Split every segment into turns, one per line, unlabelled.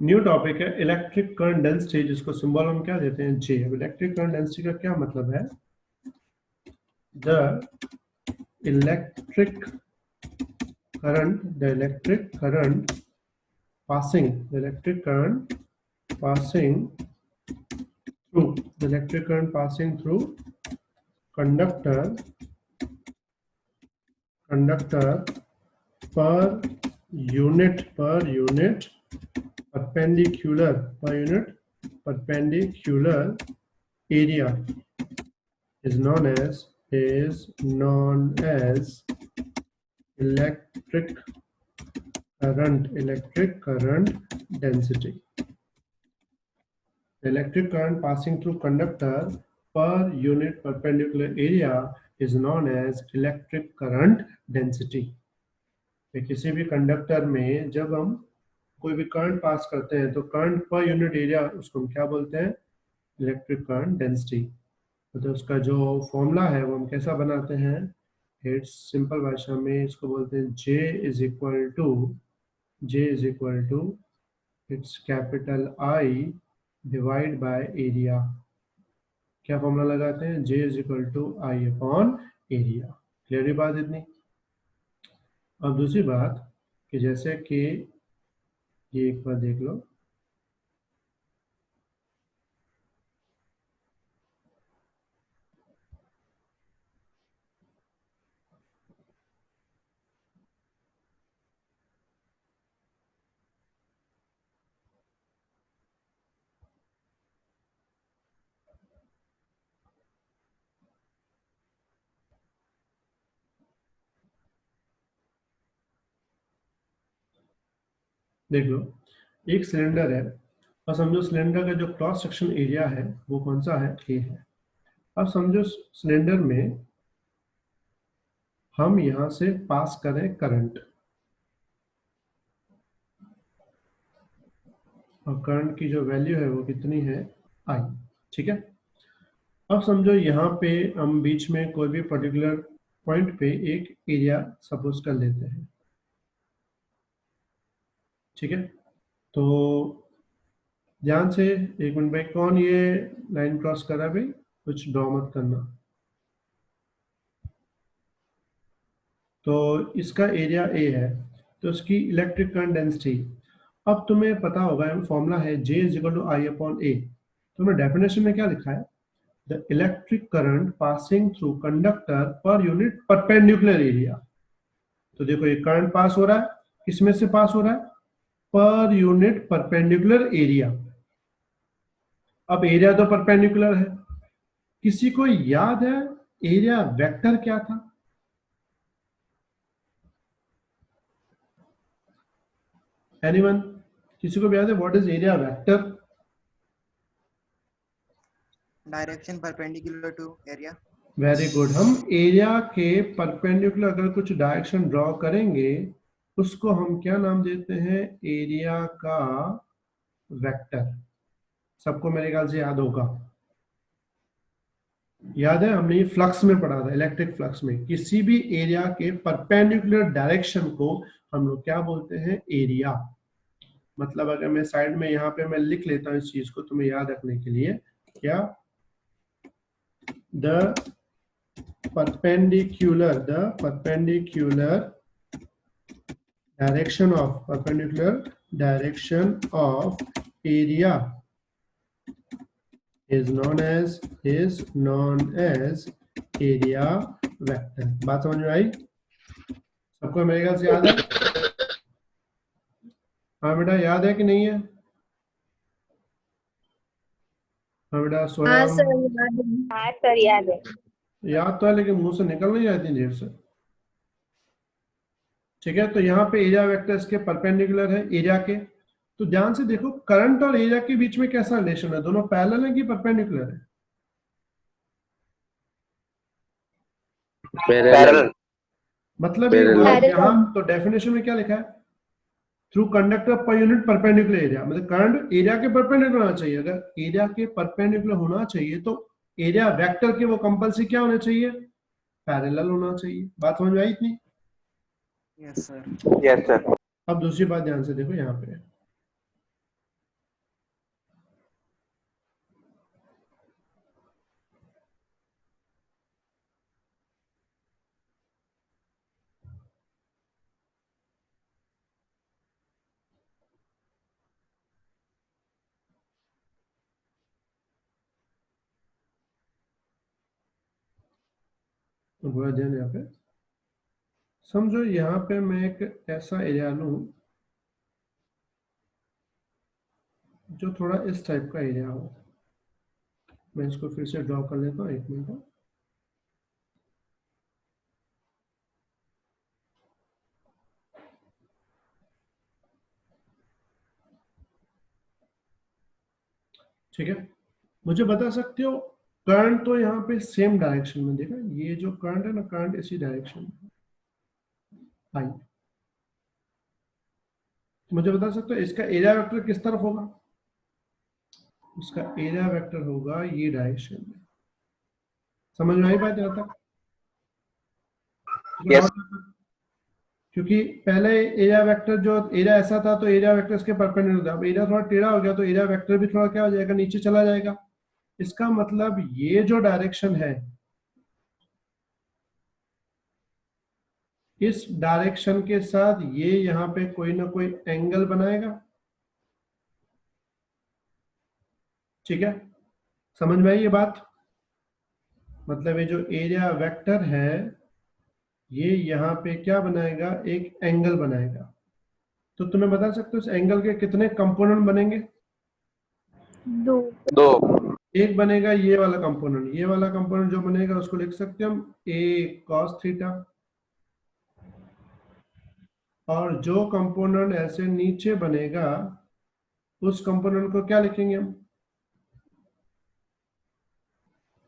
New topic है electric current density, जिसको symbol हम क्या देते हैं, जे। इलेक्ट्रिक करंट डेंसिटी का क्या मतलब है? The electric current passing through conductor per unit perpendicular area is known as electric current density. The electric current passing through conductor per unit perpendicular area is known as electric current density. किसी भी conductor में जब हम कोई भी current pass करते हैं तो करंट पर यूनिट एरिया, उसको हम क्या बोलते हैं? Electric current density. तो उसका जो फॉर्मूला है वो हम कैसा बनाते हैं? इट्स सिंपल भाषा में इसको बोलते हैं J is equal to it's capital I divide by area. क्या फॉर्मूला लगाते हैं? J is equal to I upon area. Clear बात इतनी? अब दूसरी बात कि जैसे कि ये एक बार देख लो, देख लो एक सिलेंडर है और समझो सिलेंडर का जो क्रॉस सेक्शन एरिया है वो कौन सा है? ए है। अब समझो सिलेंडर में हम यहां से पास करें करंट, और करंट की जो वैल्यू है वो कितनी है? I। ठीक है। अब समझो यहाँ पे हम बीच में कोई भी पर्टिकुलर पॉइंट पे एक एरिया सपोज कर लेते हैं। ठीक है, तो ध्यान से एक मिनट भाई, कौन ये लाइन क्रॉस कर रहा है भाई? कुछ ड्रॉ मत करना। तो इसका एरिया ए है, तो उसकी इलेक्ट्रिक करंट डेंसिटी, अब तुम्हें पता होगा फॉर्मूला है J is equal to I upon A. तो हमने डेफिनेशन में क्या लिखा है? The electric current passing through conductor per unit perpendicular area. तो देखो ये करंट पास हो रहा है, किसमें से पास हो रहा है? पर यूनिट परपेंडिकुलर एरिया। अब एरिया तो परपेंडिकुलर है। किसी को याद है एरिया वेक्टर क्या था? एनीवन? किसी को भी याद है what is area vector?
Direction perpendicular to area.
Very good. हम एरिया के परपेंडिकुलर अगर कुछ डायरेक्शन ड्रॉ करेंगे उसको हम क्या नाम देते हैं? एरिया का वेक्टर। सबको मेरे ख्याल से याद होगा। याद है हमने ये फ्लक्स में पढ़ा था, इलेक्ट्रिक फ्लक्स में किसी भी एरिया के परपेंडिकुलर डायरेक्शन को हम लोग क्या बोलते हैं? एरिया। मतलब अगर मैं साइड में यहाँ पे मैं लिख लेता हूँ इस चीज को तुम्हें याद रखने के लिए, क्या? The perpendicular direction of area is known as area vector। बात समझ में आई सबको? मेरे ख्याल से याद है। हाँ बेटा, याद है कि नहीं है? हाँ बेटा सोया।
हाँ सर याद है। हाँ सर याद है।
याद तो है लेकिन मुंह से निकल नहीं जाती देर से। ठीक है, तो यहाँ पे एरिया वेक्टर इसके परपेंडिकुलर है एरिया के। तो ध्यान से देखो करंट और एरिया के बीच में कैसा रिलेशन है? दोनों पैरेलल है कि परपेंडिकुलर है?
पैरेलल।
मतलब ये हुआ यहाँ तो डेफिनेशन में क्या लिखा है? Through conductor per unit perpendicular area, मतलब करंट एरिया के परपेंडिकुलर होना चाहिए। अगर एरिया के परपेंडिकुलर होना चाहिए तो एरिया वेक्टर के वो कंपल्सरी क्या होना चाहिए? पैरेलल होना चाहिए। बात समझ में आई इतनी?
Yes sir.
Yes sir.
अब दूसरी बात ध्यान से देखो यहाँ पे, तो पूरा ध्यान यहाँ पे समझो। यहाँ पे मैं एक ऐसा एरिया लूं जो थोड़ा इस टाइप का एरिया हो। मैं इसको फिर से ड्रॉ कर लेता हूँ, 1 मिनट। ठीक है, मुझे बता सकते हो करंट तो यहाँ पे सेम डायरेक्शन में, देखा ये जो करंट है ना, करंट इसी डायरेक्शन में आई। मुझे बता सकते हो इसका एरिया वेक्टर किस तरफ होगा? इसका एरिया वेक्टर होगा ये डायरेक्शन में। समझ में आई बात यहाँ तक?
Yes.
क्योंकि पहले एरिया वेक्टर जो एरिया ऐसा था तो एरिया वेक्टर इसके परपेंडिकुलर था। अब एरिया थोड़ा टेढ़ा हो गया तो एरिया वेक्टर भी थोड़ा क्या हो जाएगा, नीचे चला जाएगा। इसका मतलब ये जो डायरेक्शन है, इस डायरेक्शन के साथ ये यहाँ पे कोई ना कोई एंगल बनाएगा। ठीक है, समझ में आई ये बात? मतलब ये जो एरिया वेक्टर है ये यहाँ पे क्या बनाएगा, एक एंगल बनाएगा। तो तुम्हें बता सकते हो इस एंगल के कितने कंपोनेंट बनेंगे?
2
एक बनेगा ये वाला कंपोनेंट, ये वाला कंपोनेंट जो बनेगा उसको लिख सकते हैं हम a cos थीटा। और जो कंपोनेंट ऐसे नीचे बनेगा उस कंपोनेंट को क्या लिखेंगे हम?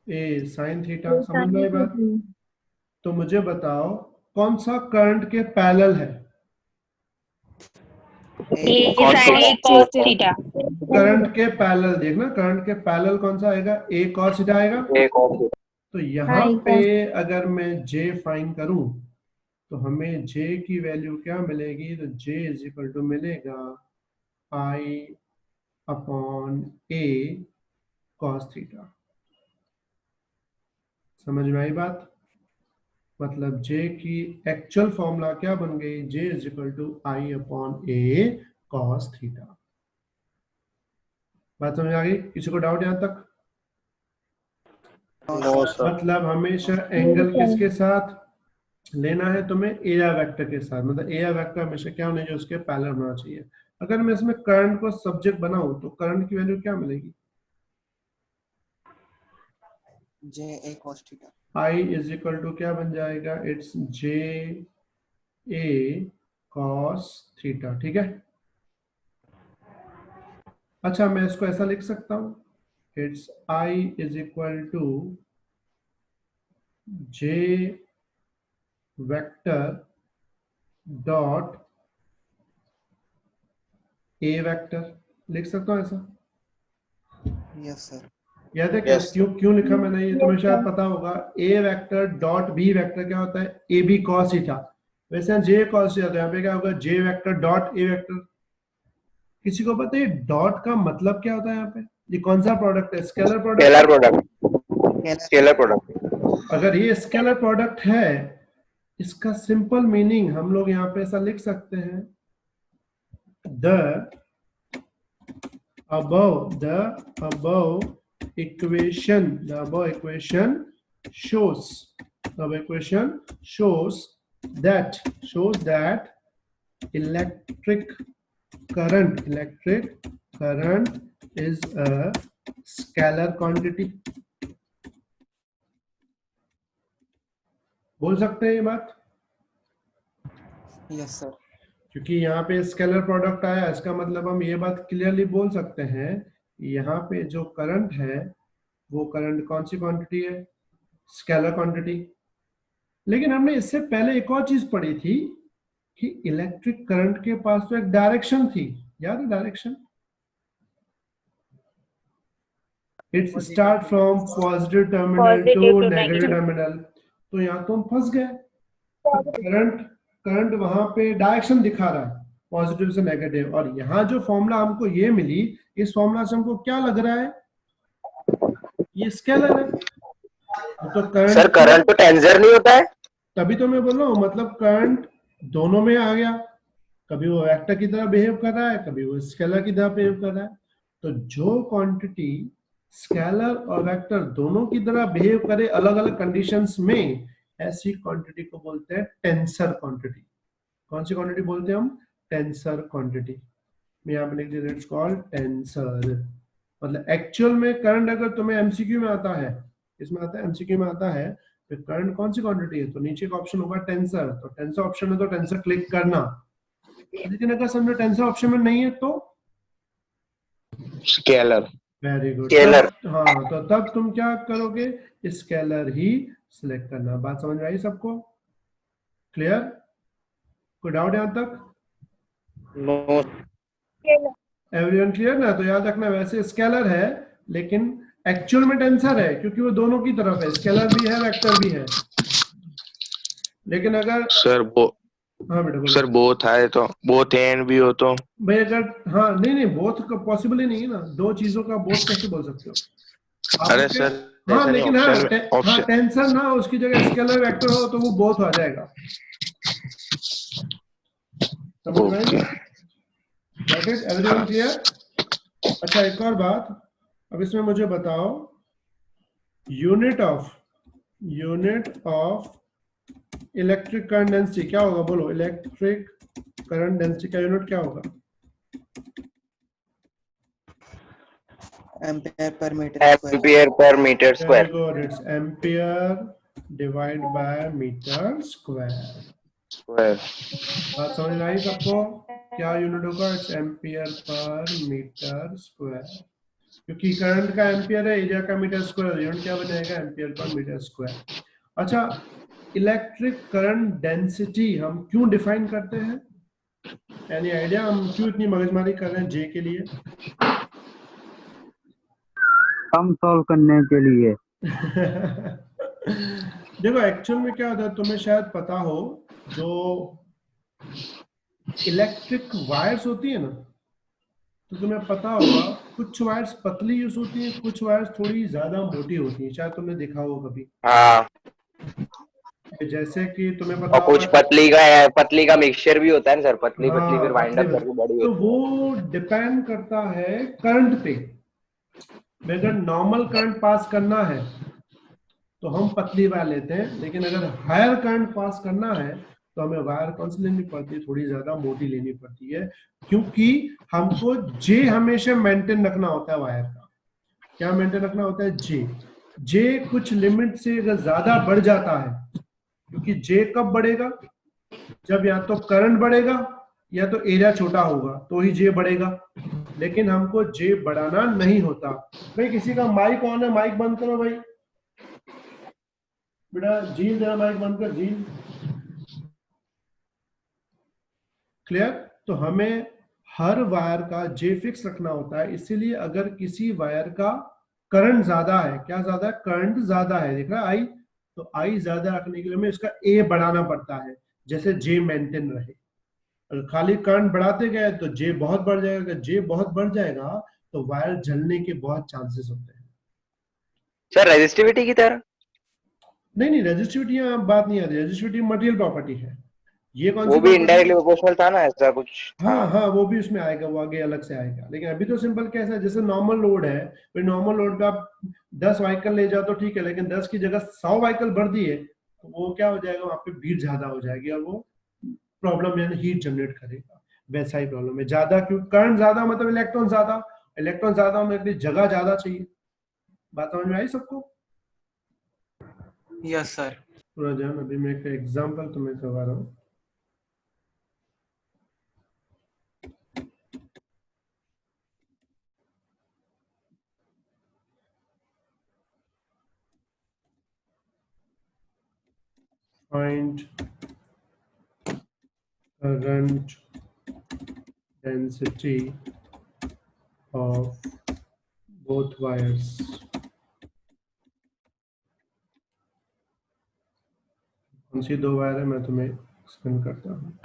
a sin theta. समझ में आई बात? तो मुझे बताओ कौन सा करंट के पैरेलल है? करंट के पैरेलल देखना, करंट के पैरेलल कौन सा आएगा? a cos थीटा आएगा। तो यहाँ पे अगर मैं j फाइंड करूं तो हमें j की वैल्यू क्या मिलेगी? तो j इज इक्वल टू मिलेगा I upon a cos theta. समझ में आई बात? मतलब j की एक्चुअल फॉर्मूला क्या बन गई? j is equal to I upon a cos theta. बात समझ आ गई? किसी को डाउट यहाँ तक?
No, sir.
मतलब हमेशा एंगल किसके साथ लेना है तुम्हें? एरिया वेक्टर के साथ। मतलब एरिया वेक्टर हमेशा क्या होना चाहिए? उसके पैरेलल होना चाहिए। अगर मैं इसमें करंट को सब्जेक्ट बनाऊं तो करंट की वैल्यू क्या मिलेगी?
JA cos theta.
I is equal to क्या बन जाएगा? It's JA cos theta. ठीक है, अच्छा मैं इसको ऐसा लिख सकता हूं, it's I is equal to J vector dot A vector. लिख सकता हूं ऐसा?
Yes sir.
याद है
Yes.
क्यों लिखा मैंने? ये तुम्हें शायद पता होगा। A vector dot B vector क्या होता है? AB cos theta. वैसे J cos थीटा, तो यहाँ पे क्या होगा? J vector dot A vector. किसी को पता है डॉट का मतलब क्या होता है? यहाँ पे ये कौन सा प्रोडक्ट है? Scalar product.
Scalar product.
अगर ये स्केलर प्रोडक्ट है, इसका सिंपल मीनिंग हम लोग यहाँ पे ऐसा लिख सकते हैं, the above equation shows that electric current is a scalar quantity। बोल सकते हैं ये बात?
Yes sir.
क्योंकि यहाँ पे स्केलर प्रोडक्ट आया, इसका मतलब हम ये बात क्लियरली बोल सकते हैं यहाँ पे जो करंट है वो करंट कौन सी क्वांटिटी है? Scalar quantity. लेकिन हमने इससे पहले एक और चीज पढ़ी थी कि इलेक्ट्रिक करंट के पास तो एक डायरेक्शन थी, याद है direction? It's start from positive terminal to negative terminal. तो यहाँ तो हम फंस गए। करंट वहां पे डायरेक्शन दिखा रहा है पॉजिटिव से नेगेटिव, और यहाँ जो फॉर्मूला हमको ये मिली, इस फॉर्मूला से हमको क्या लग रहा है? ये स्केलर है। तो करंट,
सर करंट तो टेंजर नहीं होता है?
तभी तो मैं बोल रहा हूँ, मतलब करंट दोनों में आ गया। कभी वो वेक्टर की तरह बिहेव कर रहा है, कभी वो स्केलर की तरह बिहेव कर रहा है। तो जो क्वांटिटी स्केलर और वेक्टर दोनों की तरह बिहेव करे अलग अलग कंडीशंस में, ऐसी क्वांटिटी को बोलते हैं टेंसर क्वांटिटी। कौन सी क्वांटिटी बोलते हैं हम? Tensor quantity. मैं यहाँ पे लिख दिया इट्स कॉल्ड टेंसर। मतलब एक्चुअल में करंट अगर तुम्हें एमसीक्यू में आता है, इसमें आता है एमसीक्यू में आता है, तो करंट कौन सी क्वांटिटी है? तो नीचे का ऑप्शन होगा टेंसर। तो टेंसर ऑप्शन है तो टेंसर क्लिक करना। लेकिन अगर समझो टेंसर ऑप्शन में नहीं है तो
स्केलर।
Very good.
स्केलर।
हाँ, तो तब तुम क्या करोगे? स्केलर ही सिलेक्ट करना। बात समझ में आई सबको? क्लियर? कोई डाउट यहाँ तक?
नो।
एवरीवन क्लियर ना? तो याद रखना वैसे स्केलर है लेकिन एक्चुअल में टेंसर है, क्योंकि वो दोनों की तरफ है, स्केलर भी है वेक्टर भी है। लेकिन अगर
सर वो
हाँ बेटा बोलो।
सर बोथ है तो बोथ एंड भी हो तो
भाई अगर हाँ नहीं नहीं बोथ का पॉसिबल ही नहीं है ना, दो चीजों का बोथ कैसे बोल सकते हो
अरे
आपके?
सर
हाँ
ऐसा नहीं,
लेकिन
ऑप्शन में
हाँ
ऑप्शन
टेंसर ना उसकी जगह स्केलर वेक्टर हो तो वो बोथ आ जाएगा। समझ में आई?
Okay.
Got it? Everyone clear? अच्छा एक और बात, अब इसमें मुझे बताओ unit of electric current density क्या होगा? बोलो, इलेक्ट्रिक करंट डेंसिटी का यूनिट क्या होगा?
Ampere per metre square.
Ampere per metre
very
square.
Good, it's ampere divide by metre square. बात समझ में आई सबको? क्या यूनिट होगा? It's ampere per metre square. क्योंकि करंट का एम्पियर है, एरिया का मीटर स्क्वायर, यूनिट क्या बनेगा? Ampere per metre square. अच्छा, इलेक्ट्रिक करंट डेंसिटी हम क्यों डिफाइन करते हैं? एनी आइडिया हम क्यों इतनी मगजमारी कर रहे हैं जे के लिए?
हम सॉल्व करने के लिए।
देखो एक्चुअल में क्या होता है, तुम्हें शायद पता हो, जो इलेक्ट्रिक वायर्स होती है ना, तो तुम्हें पता होगा कुछ वायर्स पतली यूज होती हैं, कुछ वायर्स थोड़ी ज्यादा मोटी होती हैं, शायद तुमने देखा हो कभी।
हाँ,
जैसे कि तुम्हें पता
और
होगा।
कुछ पतली का मिक्सचर भी होता है ना सर, पतली पतली
हाँ
फिर वाइंड
पतली
अप करके बड़ी
तो
होती है।
वो डिपेंड करता है करंट पे। अगर नॉर्मल करंट पास करना है तो हम पतली वायर लेते हैं, लेकिन अगर हायर करंट पास करना है तो हमें वायर कौन सी लेनी पड़ती है? थोड़ी ज्यादा मोटी लेनी पड़ती है, क्योंकि हमको जे हमेशा मेंटेन रखना होता है वायर का। क्या मेंटेन रखना होता है? जे। जे कुछ लिमिट से अगर ज्यादा बढ़ जाता है, क्योंकि जे कब बढ़ेगा? जब या तो करंट बढ़ेगा या तो एरिया छोटा होगा तो ही जे बढ़ेगा। लेकिन हमको जे बढ़ाना नहीं होता। भाई किसी का माइक ऑन है, माइक बंद करो भाई। बेटा झील जरा माइक बंद कर, झील। क्लियर? तो हमें हर वायर का जे फिक्स रखना होता है, इसीलिए अगर किसी वायर का करंट ज्यादा है, क्या ज्यादा है? करंट ज्यादा है, देख रहा है आई, तो आई ज्यादा रखने के लिए हमें इसका ए बढ़ाना पड़ता है, जैसे जे मेंटेन रहे। अगर खाली करंट बढ़ाते गए तो जे बहुत बढ़ जाएगा, अगर जे बहुत बढ़ जाएगा तो वायर जलने के बहुत चांसेस होते हैं।
सर रेजिस्टिविटी की तरह।
नहीं नहीं, रेजिस्टिविटी यहाँ बात नहीं आती, रेजिस्टिविटी मटेरियल प्रॉपर्टी है। ये कौन सी
वो भी
प्रॉपर्टी है?
इनडायरेक्टली प्रोपोर्शनल था ना, ऐसा कुछ था।
हाँ हाँ, वो भी उसमें आएगा, वो आगे अलग से आएगा। लेकिन अभी तो सिंपल कैसा है, जैसे नॉर्मल लोड है, फिर नॉर्मल लोड पे आप 10 व्हीकल ले जाओ तो ठीक है, लेकिन 10 की जगह 100 व्हीकल भर दिए तो वो क्या हो जाएगा? वहां पे भीड़ ज्यादा हो जाएगी और वो प्रॉब्लम यानी हीट जनरेट करेगा। वैसा ही प्रॉब्लम है, ज्यादा क्यों? करंट ज्यादा मतलब इलेक्ट्रॉन ज्यादा, इलेक्ट्रॉन ज्यादा होने के लिए जगह ज्यादा चाहिए। बात समझ में आई सबको?
Yes sir.
पूरा ध्यान, अभी मैं एक एग्जांपल तुम्हें करवा रहा हूँ। Find current density of both wires. कौन सी दो वायर है मैं तुम्हें एक्सप्लेन करता हूँ।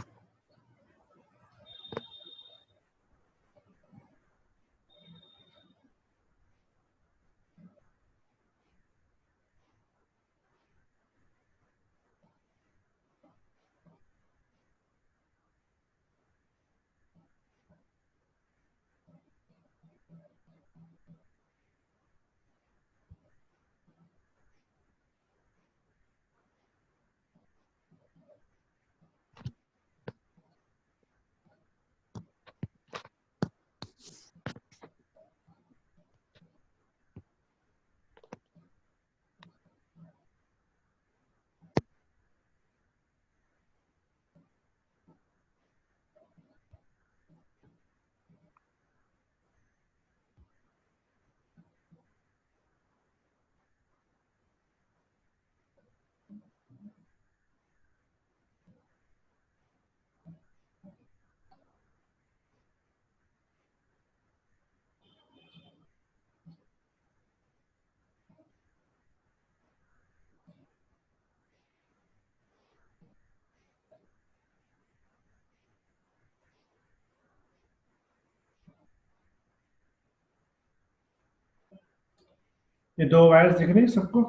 ये दो वायर्स दिख रही हैं सबको?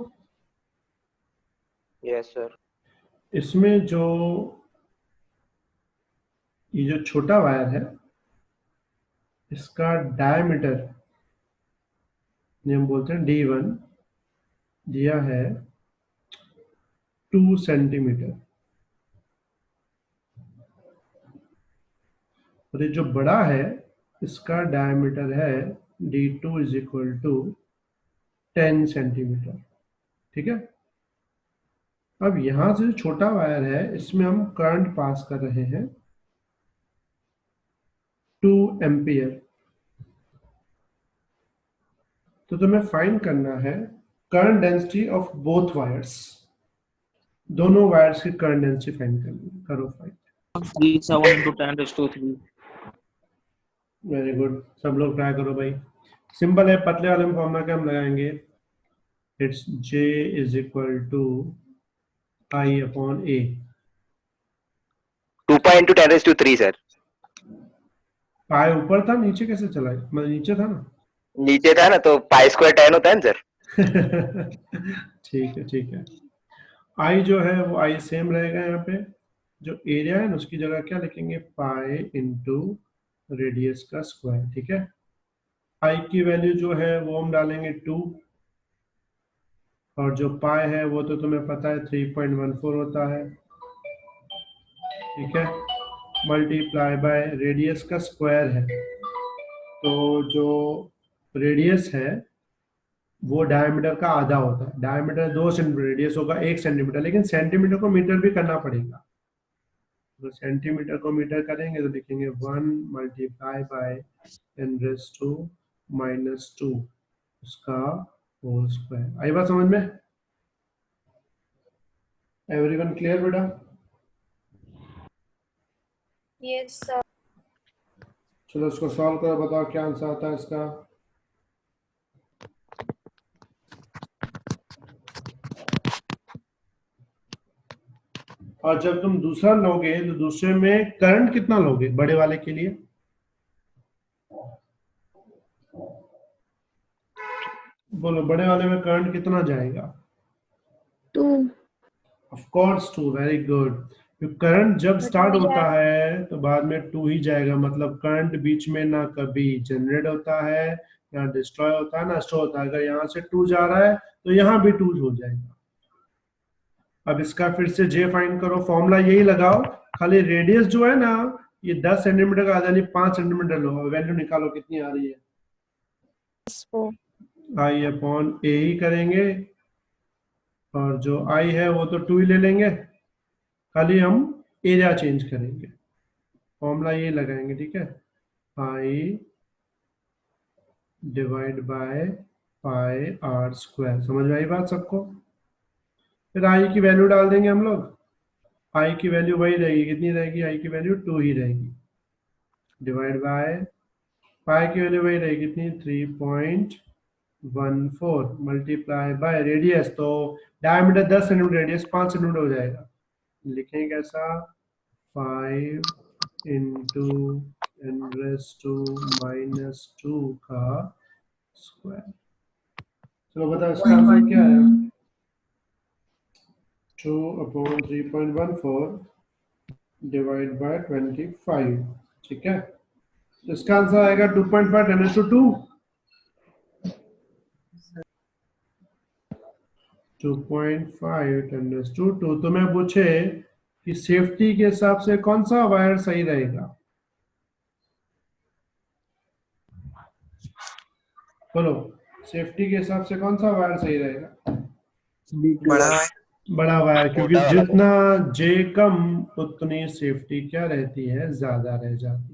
Yes sir.
इसमें जो ये जो छोटा वायर है इसका डायमीटर हम बोलते हैं D1 दिया है 2 सेंटीमीटर, और ये जो बड़ा है इसका डायमीटर है D2 is equal to 10 centimetre. ठीक है, अब यहां से जो छोटा वायर है इसमें हम करंट पास कर रहे हैं 2 एम्पियर। तो तुम्हें फाइंड करना है current density of both wires, दोनों वायर्स की करंट डेंसिटी फाइंड करनी है। करो find.
37 into 10 raised to 3.
Very good, सब लोग ट्राई करो भाई। सिंपल है, पतले वाले में फॉर्मूला क्या हम लगाएंगे, it's J is equal to I upon A।
2 into 10 raised to 3 sir.
Pi ऊपर था, नीचे कैसे चला, मतलब नीचे था ना।
नीचे था ना, तो पाई स्क्वायर 10 होता है ना सर।
ठीक है ठीक है। I जो है वो I सेम रहेगा, यहाँ पे जो एरिया है ना उसकी जगह क्या लिखेंगे, पाई इंटू रेडियस का स्क्वायर। ठीक है, I की वैल्यू जो है वो हम डालेंगे 2, और जो पाई है वो तो तुम्हें पता है 3.14 होता है। ठीक है, मल्टीप्लाई बाय रेडियस का स्क्वायर है, तो जो रेडियस है वो डायमीटर का आधा होता है। डायमीटर 2 सेंटीमीटर, रेडियस होगा 1 सेंटीमीटर, लेकिन सेंटीमीटर को मीटर भी करना पड़ेगा। तो सेंटीमीटर को मीटर करेंगे तो लिखेंगे 1 मल्टीप्लाई बाय 10⁻⁻2 उसका होल स्क्वायर। आई बात समझ में? एवरीवन क्लियर बेटा?
Yes sir.
चलो इसको सॉल्व करो, बताओ क्या आंसर आता है इसका। और जब तुम दूसरा लोगे तो दूसरे में करंट कितना लोगे बड़े वाले के लिए? बोलो, बड़े वाले में करंट कितना जाएगा?
2।
Of course 2। Very good. Current जब स्टार्ट होता है तो बाद में 2 ही जाएगा, मतलब करंट बीच में ना कभी जनरेट होता है ना डिस्ट्रॉय होता है ना स्टोर होता है। अगर यहाँ से 2 जा रहा है तो यहाँ भी 2 हो जाएगा। अब इसका फिर से J फाइंड करो, फॉर्मूला यही लगाओ, खाली रेडियस जो है ना ये 10 सेंटीमीटर का आधा नहीं 5 सेंटीमीटर लो, वैल्यू निकालो कितनी आ रही है। I अपॉन A ही करेंगे, और जो I है वो तो 2 ही ले लेंगे, खाली हम एरिया चेंज करेंगे, फॉर्मूला ये लगाएंगे। ठीक है, I divide by pi R square. समझ में आई बात सबको? फिर I की वैल्यू डाल देंगे हम लोग। I की वैल्यू वही रहेगी, कितनी रहेगी, I की वैल्यू 2 ही रहेगी, डिवाइड बाय पाई की वैल्यू वही रहेगी, कितनी 3.14 मल्टीप्लाई बाय रेडियस, तो डायमीटर 10 सेंटीमीटर, रेडियस 5 सेंटीमीटर हो जाएगा। लिखेंगे कैसा, 5 इंटू 10⁻⁻2 का स्क्वायर। चलो बताओ इसका आंसर क्या है। 2 अपॉन 3.14 डिवाइड बाय 25। ठीक है, तो इसका आंसर आएगा 2.5 10⁻²। 2.5 10⁻²। तुम्हें पूछे कि सेफ्टी के हिसाब से कौन सा वायर सही रहेगा, बोलो सेफ्टी के हिसाब से कौन सा वायर सही रहेगा?
बड़ा है।
बड़ा वायर, क्योंकि
छोटा वाला
जितना J कम उतनी सेफ्टी क्या रहती है, ज्यादा रह जाती है।